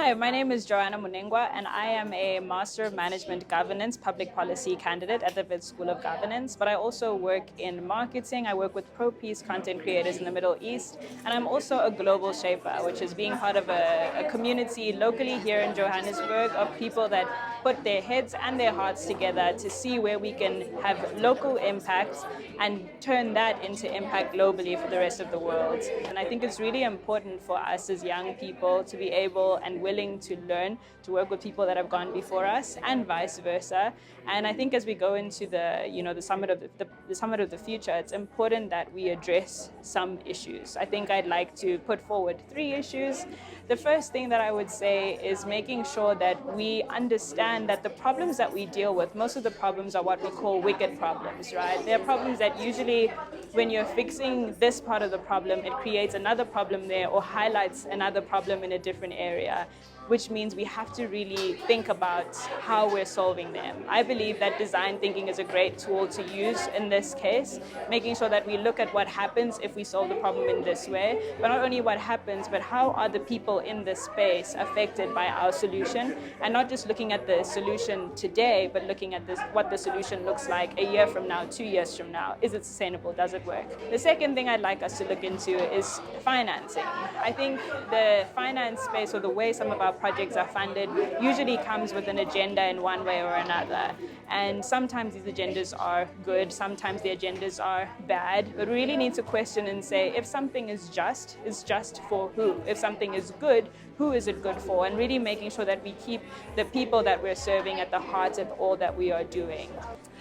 Hi, my name is Joanna and I am a Master of Management Governance Public Policy candidate at the Wits School of Governance, but I also work in marketing. I work with pro-peace content creators in the Middle East, and I'm also a global shaper, which is being part of a community locally here in Johannesburg of people that put their heads and their hearts together to see where we can have local impacts and turn that into impact globally for the rest of the world. And I think it's really important for us as young people to be able and willing to learn, to work with people that have gone before us and vice versa. And I think as we go into the summit of the future, it's important that we address some issues. I think I'd like to put forward 3 issues. The first thing that I would say is making sure that we understand that the problems that we deal with, most of the problems are what we call wicked problems, right? They're problems that usually when you're fixing this part of the problem, it creates another problem there or highlights another problem in a different area, which means we have to really think about how we're solving them. I believe that design thinking is a great tool to use in this case, making sure that we look at what happens if we solve the problem in this way, but not only what happens, but how are the people in this space affected by our solution, and not just looking at the solution today, but looking at what the solution looks like a year from now, 2 years from now. Is it sustainable? Does it work? The second thing I'd like us to look into is financing. I think the finance space, or the way some of our projects are funded, usually comes with an agenda in one way or another. And sometimes these agendas are good, sometimes the agendas are bad, but we really need to question and say, if something is just, it's just for who? If something is good, who is it good for? And really making sure that we keep the people that we're serving at the heart of all that we are doing.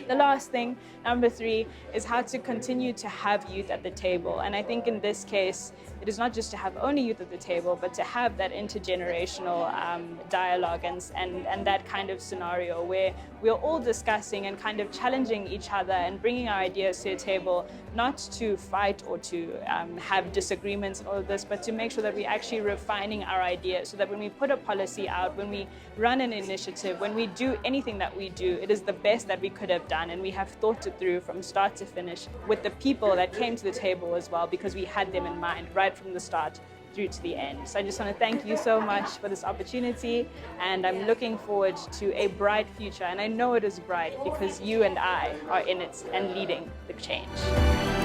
The last thing, number 3, is how to continue to have youth at the table. And I think in this case, it is not just to have only youth at the table, but to have that intergenerational dialogue and that kind of scenario where we're all discussing and kind of challenging each other and bringing our ideas to the table, not to fight or to have disagreements and all of this, but to make sure that we're actually refining our ideas so that when we put a policy out, when we run an initiative, when we do anything that we do, it is the best that we could have done, and we have thought it through from start to finish with the people that came to the table as well, because we had them in mind right from the start through to the end. So I just want to thank you so much for this opportunity, and I'm looking forward to a bright future, and I know it is bright because you and I are in it and leading the change.